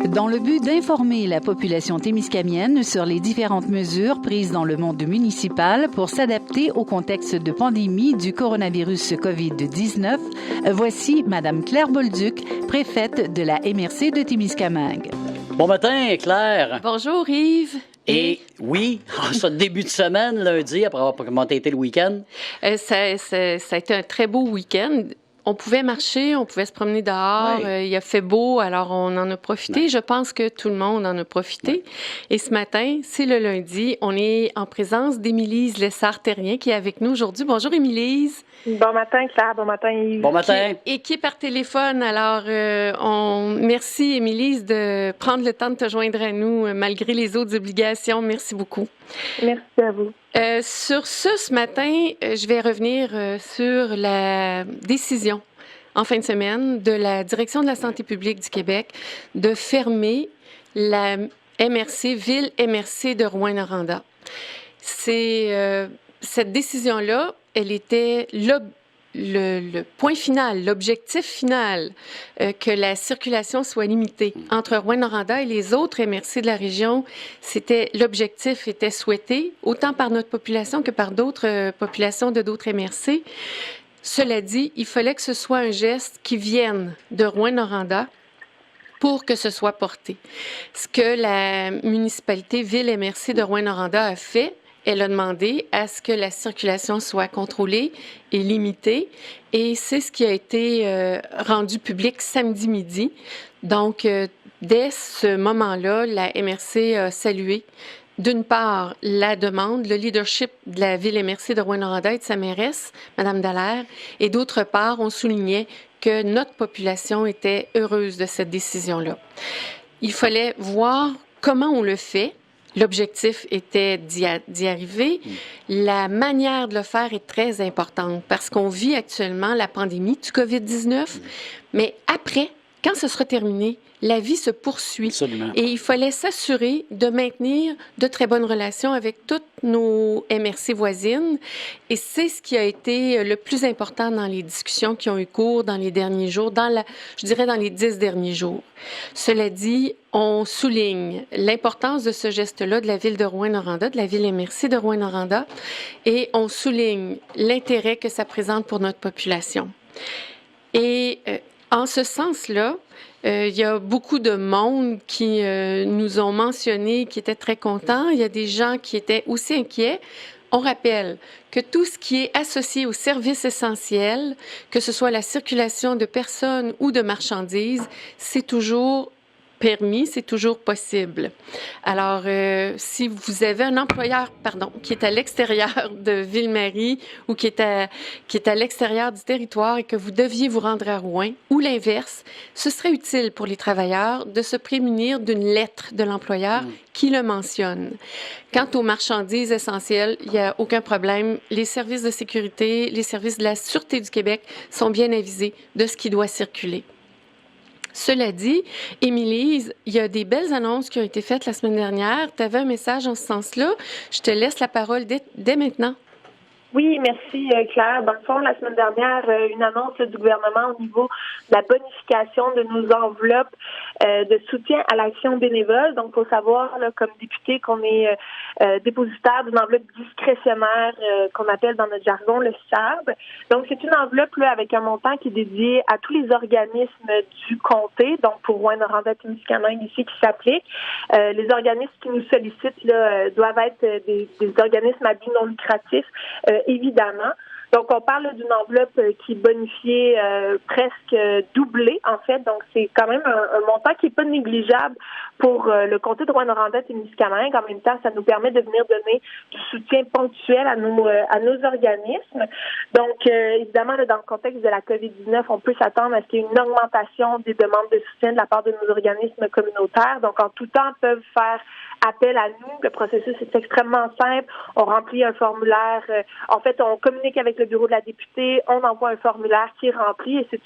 Dans le but d'informer la population témiscamienne sur les différentes mesures prises dans le monde municipal pour s'adapter au contexte de pandémie du coronavirus COVID-19, voici Mme Claire Bolduc, préfète de la MRC de Témiscamingue. Bon matin, Claire. Bonjour, Yves. Et oui, ce début de semaine, lundi, après avoir commenté le week-end. Ça a été un très beau week-end. On pouvait marcher, on pouvait se promener dehors. Oui. Il a fait beau, alors on en a profité. Oui. Je pense que tout le monde en a profité. Oui. Et ce matin, c'est le lundi. On est en présence d'Émilise Lessard-Terrien qui est avec nous aujourd'hui. Bonjour, Émilise. Bon matin, Claire. Bon matin, Yves. Bon matin. Qui est par téléphone. Alors, merci, Émilise, de prendre le temps de te joindre à nous malgré les autres obligations. Merci beaucoup. Merci à vous. Sur ce matin, je vais revenir sur la décision en fin de semaine de la Direction de la santé publique du Québec de fermer la MRC, ville MRC de Rouyn-Noranda. Cette décision-là, elle était le point final, l'objectif final, que la circulation soit limitée entre Rouyn-Noranda et les autres MRC de la région. L'objectif était souhaité, autant par notre population que par d'autres populations de d'autres MRC. Cela dit, il fallait que ce soit un geste qui vienne de Rouyn-Noranda pour que ce soit porté. Ce que la municipalité Ville MRC de Rouyn-Noranda a fait, elle a demandé à ce que la circulation soit contrôlée et limitée, et c'est ce qui a été rendu public samedi midi. Donc, dès ce moment-là, la MRC a salué, d'une part, la demande, le leadership de la ville MRC de Rouyn-Noranda et de sa mairesse, Mme Dallaire, et d'autre part, on soulignait que notre population était heureuse de cette décision-là. Il fallait voir comment on le fait. L'objectif était d'y arriver. La manière de le faire est très importante parce qu'on vit actuellement la pandémie du COVID-19, mais après, quand ce sera terminé, la vie se poursuit. Absolument. Et il fallait s'assurer de maintenir de très bonnes relations avec toutes nos MRC voisines. Et c'est ce qui a été le plus important dans les discussions qui ont eu cours dans les derniers jours, je dirais dans les 10 derniers jours. Cela dit, on souligne l'importance de ce geste-là de la ville de Rouyn-Noranda, de la ville MRC de Rouyn-Noranda, et on souligne l'intérêt que ça présente pour notre population. Et en ce sens-là, il y a beaucoup de monde qui nous ont mentionné, qui étaient très contents. Il y a des gens qui étaient aussi inquiets. On rappelle que tout ce qui est associé aux services essentiels, que ce soit la circulation de personnes ou de marchandises, c'est toujours permis, c'est toujours possible. Alors, si vous avez un employeur, qui est à l'extérieur de Ville-Marie ou qui est à l'extérieur du territoire et que vous deviez vous rendre à Rouyn, ou l'inverse, ce serait utile pour les travailleurs de se prémunir d'une lettre de l'employeur qui le mentionne. Quant aux marchandises essentielles, il n'y a aucun problème. Les services de sécurité, les services de la Sûreté du Québec sont bien avisés de ce qui doit circuler. Cela dit, Émilise, il y a des belles annonces qui ont été faites la semaine dernière. Tu avais un message en ce sens-là. Je te laisse la parole dès maintenant. Oui, merci Claire. Dans le fond, la semaine dernière, une annonce du gouvernement au niveau de la bonification de nos enveloppes de soutien à l'action bénévole. Donc, il faut savoir, là, comme député, qu'on est dépositaire d'une enveloppe discrétionnaire qu'on appelle dans notre jargon le SAB. Donc, c'est une enveloppe là, avec un montant qui est dédié à tous les organismes du comté, donc pour Rouyn-Noranda Témiscamingue ici qui s'applique. Les organismes qui nous sollicitent là, doivent être des organismes à but non lucratif, évidemment. Donc, on parle d'une enveloppe qui est bonifiée presque doublée, en fait. Donc, c'est quand même un montant qui n'est pas négligeable pour le comté de Rouyn-Noranda-Témiscamingue. En même temps, ça nous permet de venir donner du soutien ponctuel à nos organismes. Donc, évidemment, là, dans le contexte de la COVID-19, on peut s'attendre à ce qu'il y ait une augmentation des demandes de soutien de la part de nos organismes communautaires. Donc, en tout temps, peuvent faire appel à nous. Le processus est extrêmement simple. On remplit un formulaire. En fait, on communique avec le bureau de la députée. On envoie un formulaire qui est rempli et c'est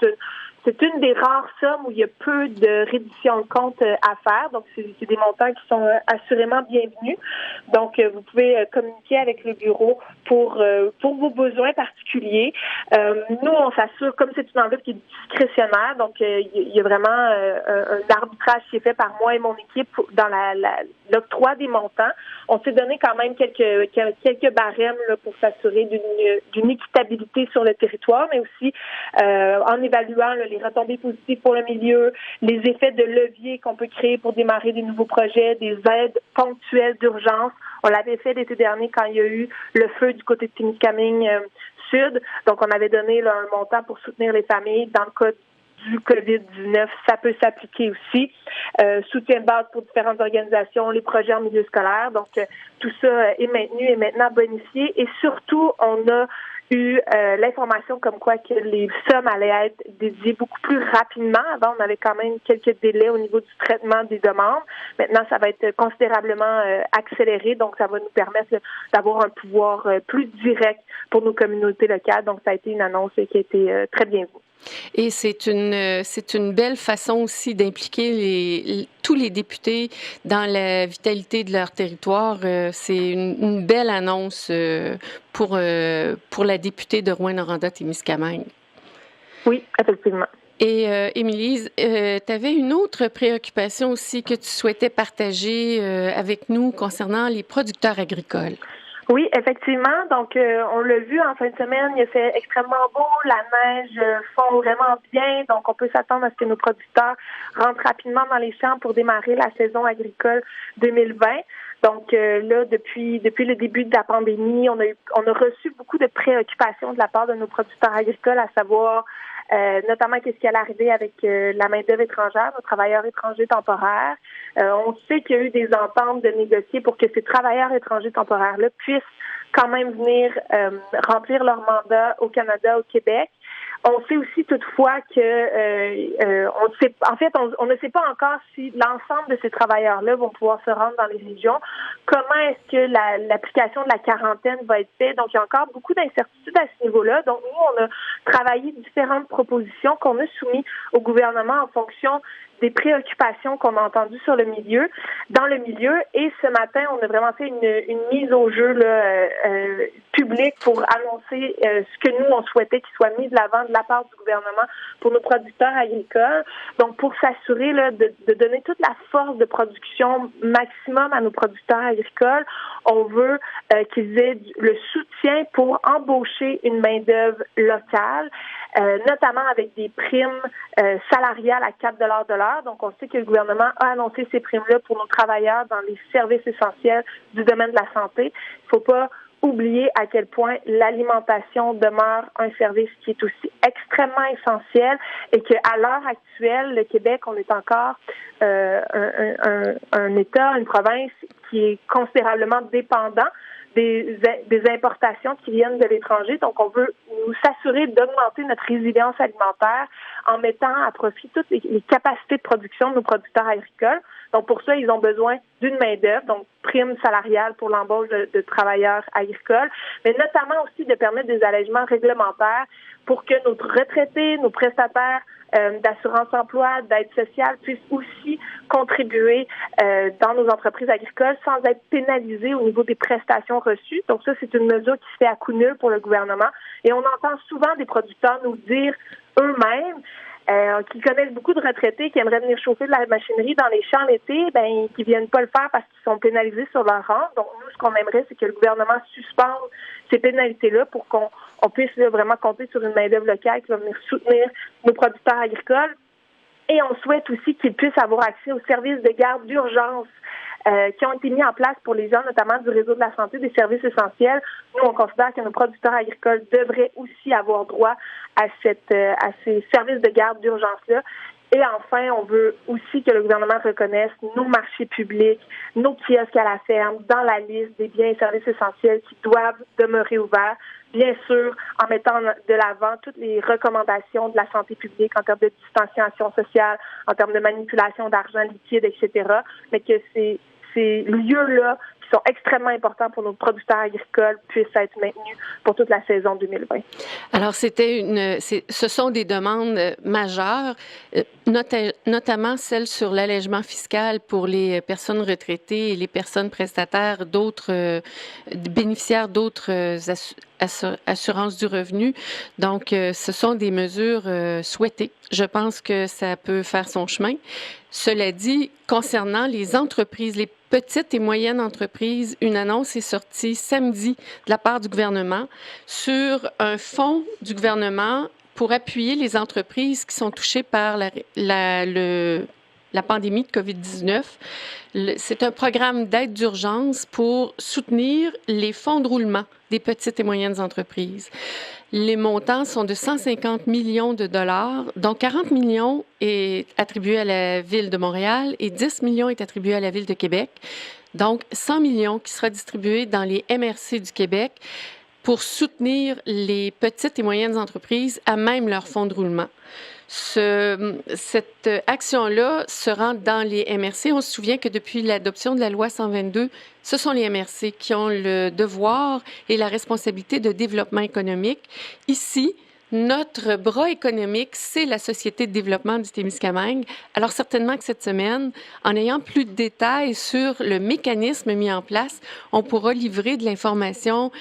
c'est une des rares sommes où il y a peu de reddition de compte à faire. Donc, c'est des montants qui sont assurément bienvenus. Donc, vous pouvez communiquer avec le bureau pour vos besoins particuliers. Nous, on s'assure, comme c'est une enveloppe qui est discrétionnaire, donc il y a vraiment un arbitrage qui est fait par moi et mon équipe dans l'octroi des montants. On s'est donné quand même quelques barèmes là, pour s'assurer d'une équitabilité sur le territoire, mais aussi en évaluant là, les retombées positives pour le milieu, les effets de levier qu'on peut créer pour démarrer des nouveaux projets, des aides ponctuelles d'urgence. On l'avait fait l'été dernier quand il y a eu le feu du côté de Témiscamingue Sud. Donc, on avait donné là, un montant pour soutenir les familles. Dans le cas du COVID-19, ça peut s'appliquer aussi. Soutien de base pour différentes organisations, les projets en milieu scolaire. Donc, tout ça est maintenu et maintenant bonifié. Et surtout, on a eu l'information comme quoi que les sommes allaient être dédiées beaucoup plus rapidement. Avant, on avait quand même quelques délais au niveau du traitement des demandes. Maintenant, ça va être considérablement accéléré, donc ça va nous permettre d'avoir un pouvoir plus direct pour nos communautés locales. Donc, ça a été une annonce qui a été très bien vue. Et c'est une belle façon aussi d'impliquer tous les députés dans la vitalité de leur territoire. C'est une belle annonce pour la députée de Rouyn-Noranda-Témiscamingue. Oui, effectivement. Et Émilie, tu avais une autre préoccupation aussi que tu souhaitais partager avec nous concernant les producteurs agricoles. Oui, effectivement. Donc, on l'a vu en fin de semaine, il a fait extrêmement beau, la neige fond vraiment bien. Donc, on peut s'attendre à ce que nos producteurs rentrent rapidement dans les champs pour démarrer la saison agricole 2020. Donc, là, depuis le début de la pandémie, on a reçu beaucoup de préoccupations de la part de nos producteurs agricoles, à savoir notamment qu'est-ce qui allait arriver avec la main-d'œuvre étrangère, nos travailleurs étrangers temporaires. On sait qu'il y a eu des ententes de négocier pour que ces travailleurs étrangers temporaires-là puissent quand même venir remplir leur mandat au Canada, au Québec. On sait aussi toutefois que on ne sait pas encore si l'ensemble de ces travailleurs-là vont pouvoir se rendre dans les régions. Comment est-ce que l'application de la quarantaine va être faite? Donc, il y a encore beaucoup d'incertitudes à ce niveau-là. Donc, nous, on a travaillé différentes propositions qu'on a soumises au gouvernement en fonction des préoccupations qu'on a entendues dans le milieu. Et ce matin, on a vraiment fait une mise au jeu là, publique pour annoncer ce que nous, on souhaitait qu'il soit mis de l'avant de la part du gouvernement pour nos producteurs agricoles. Donc, pour s'assurer là, de donner toute la force de production maximum à nos producteurs agricoles, on veut qu'ils aient le soutien pour embaucher une main-d'œuvre locale, notamment avec des primes salariales à 4 $ de l'heure. Donc, on sait que le gouvernement a annoncé ces primes-là pour nos travailleurs dans les services essentiels du domaine de la santé. Il ne faut pas oublier à quel point l'alimentation demeure un service qui est aussi extrêmement essentiel et qu'à l'heure actuelle, le Québec, on est encore un État, une province qui est considérablement dépendant des importations qui viennent de l'étranger. Donc, on veut nous s'assurer d'augmenter notre résilience alimentaire en mettant à profit toutes les capacités de production de nos producteurs agricoles. Donc, pour ça, ils ont besoin d'une main-d'œuvre, donc prime salariale pour l'embauche de travailleurs agricoles, mais notamment aussi de permettre des allègements réglementaires pour que nos retraités, nos prestataires d'assurance-emploi, d'aide sociale puissent aussi contribuer dans nos entreprises agricoles sans être pénalisés au niveau des prestations reçues. Donc ça, c'est une mesure qui se fait à coup nul pour le gouvernement. Et on entend souvent des producteurs nous dire eux-mêmes qui connaissent beaucoup de retraités qui aimeraient venir chauffer de la machinerie dans les champs l'été, qui viennent pas le faire parce qu'ils sont pénalisés sur leur rente. Donc, nous, ce qu'on aimerait, c'est que le gouvernement suspende ces pénalités-là pour qu'on puisse là, vraiment compter sur une main-d'œuvre locale qui va venir soutenir nos producteurs agricoles. Et on souhaite aussi qu'ils puissent avoir accès aux services de garde d'urgence qui ont été mis en place pour les gens, notamment du réseau de la santé, des services essentiels. Nous, on considère que nos producteurs agricoles devraient aussi avoir droit à ces services de garde d'urgence-là. Et enfin, on veut aussi que le gouvernement reconnaisse nos marchés publics, nos kiosques à la ferme, dans la liste des biens et services essentiels qui doivent demeurer ouverts. Bien sûr, en mettant de l'avant toutes les recommandations de la santé publique en termes de distanciation sociale, en termes de manipulation d'argent liquide, etc., mais que ces lieux-là qui sont extrêmement importants pour nos producteurs agricoles puissent être maintenus pour toute la saison 2020. Alors, ce sont des demandes majeures, notamment celles sur l'allègement fiscal pour les personnes retraitées et les personnes prestataires d'autres bénéficiaires d'autres assurances du revenu. Donc, ce sont des mesures souhaitées. Je pense que ça peut faire son chemin. Cela dit, concernant les entreprises, les petites et moyennes entreprises, une annonce est sortie samedi de la part du gouvernement sur un fonds du gouvernement pour appuyer les entreprises qui sont touchées par la pandémie de COVID-19. C'est un programme d'aide d'urgence pour soutenir les fonds de roulement des petites et moyennes entreprises. Les montants sont de 150 millions de dollars, dont 40 millions est attribué à la Ville de Montréal et 10 millions est attribué à la Ville de Québec. Donc, 100 millions qui sera distribué dans les MRC du Québec pour soutenir les petites et moyennes entreprises à même leur fonds de roulement. Cette action-là se rend dans les MRC. On se souvient que depuis l'adoption de la loi 122, ce sont les MRC qui ont le devoir et la responsabilité de développement économique. Ici, notre bras économique, c'est la Société de développement du Témiscamingue. Alors certainement que cette semaine, en ayant plus de détails sur le mécanisme mis en place, on pourra livrer de l'information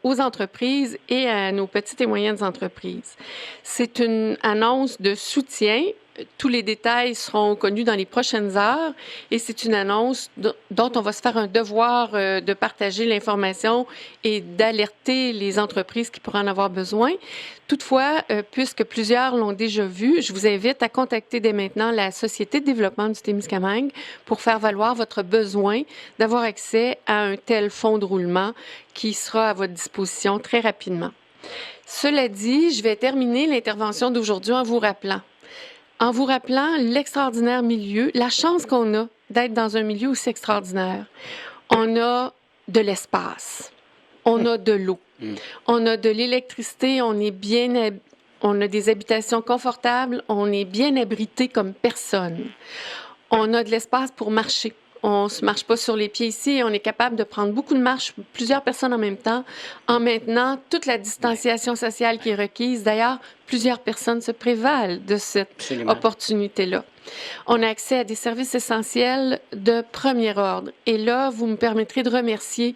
aux entreprises et à nos petites et moyennes entreprises. C'est une annonce de soutien. Tous les détails seront connus dans les prochaines heures et c'est une annonce dont on va se faire un devoir de partager l'information et d'alerter les entreprises qui pourraient en avoir besoin. Toutefois, puisque plusieurs l'ont déjà vu, je vous invite à contacter dès maintenant la Société de développement du Témiscamingue pour faire valoir votre besoin d'avoir accès à un tel fonds de roulement qui sera à votre disposition très rapidement. Cela dit, je vais terminer l'intervention d'aujourd'hui en vous rappelant l'extraordinaire milieu, la chance qu'on a d'être dans un milieu aussi extraordinaire. On a de l'espace, on a de l'eau, on a de l'électricité, on a des habitations confortables, on est bien abrité comme personne. On a de l'espace pour marcher. On ne se marche pas sur les pieds ici et on est capable de prendre beaucoup de marches, plusieurs personnes en même temps, en maintenant toute la distanciation sociale qui est requise. D'ailleurs, plusieurs personnes se prévalent de cette opportunité-là. On a accès à des services essentiels de premier ordre. Et là, vous me permettrez de remercier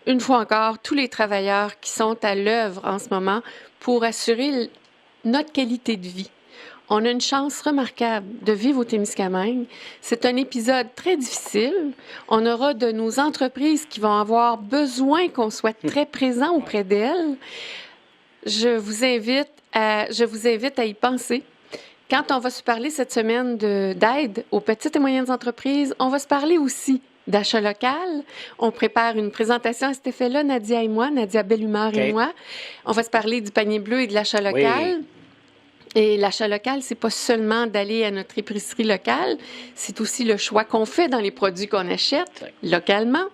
une fois encore tous les travailleurs qui sont à l'œuvre en ce moment pour assurer notre qualité de vie. On a une chance remarquable de vivre au Témiscamingue. C'est un épisode très difficile. On aura de nos entreprises qui vont avoir besoin qu'on soit très présent auprès d'elles. Je vous invite à y penser. Quand on va se parler cette semaine d'aide aux petites et moyennes entreprises, on va se parler aussi d'achat local. On prépare une présentation à cet effet-là, Nadia et moi, Nadia Bellumeur et moi. On va se parler du panier bleu et de l'achat local. Oui. Et l'achat local, c'est pas seulement d'aller à notre épicerie locale, c'est aussi le choix qu'on fait dans les produits qu'on achète localement.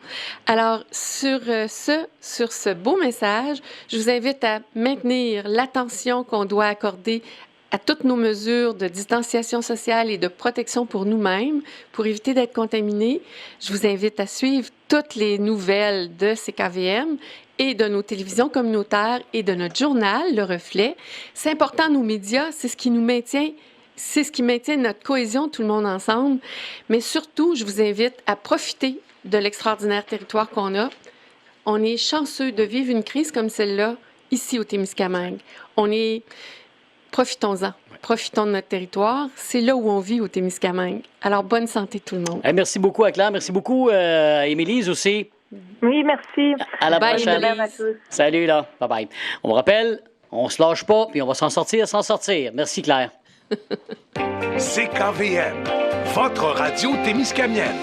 Alors, sur ce beau message, je vous invite à maintenir l'attention qu'on doit accorder à toutes nos mesures de distanciation sociale et de protection pour nous-mêmes, pour éviter d'être contaminés. Je vous invite à suivre toutes les nouvelles de CKVM et de nos télévisions communautaires et de notre journal, Le Reflet. C'est important, nos médias, c'est ce qui nous maintient, c'est ce qui maintient notre cohésion, tout le monde ensemble. Mais surtout, je vous invite à profiter de l'extraordinaire territoire qu'on a. On est chanceux de vivre une crise comme celle-là ici au Témiscamingue. Profitons-en. Profitons de notre territoire. C'est là où on vit au Témiscamingue. Alors, bonne santé tout le monde. Merci beaucoup à Claire. Merci beaucoup à Émilise aussi. Oui, merci. À la prochaine. À tous. Salut, là. Bye-bye. On vous rappelle, on se lâche pas, puis on va s'en sortir. Merci, Claire. CKVM, votre radio témiscamienne.